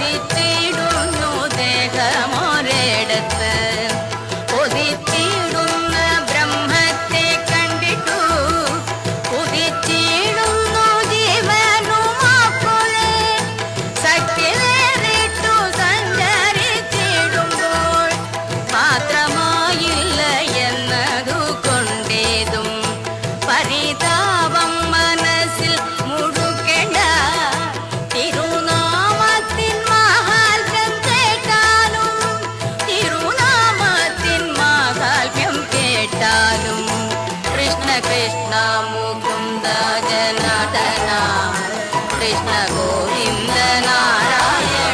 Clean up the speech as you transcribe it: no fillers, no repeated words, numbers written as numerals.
കൊതിച്ചിടുന്നു ദേഹമൊരിടത്ത് കൊതിച്ചിടുന്ന ബ്രഹ്മത്തെ കണ്ടിട്ടു കൊതിച്ചിടുന്നു ജീവനുമാപ്പോലെ സഖ്യവേറിട്ടു സഞ്ചരിച്ചിടുമ്പോൾ മാത്രമായില്ല എന്നതു കൊണ്ടേതും പരിതാപം മനസ്സിൽ മുഴുകേണ്ട തിരുനാമത്തിൻ മഹാത്മ്യം കേട്ടാലും തിരുനാമത്തിൻ മഹാത്മ്യം കേട്ടാലും കൃഷ്ണ കൃഷ്ണ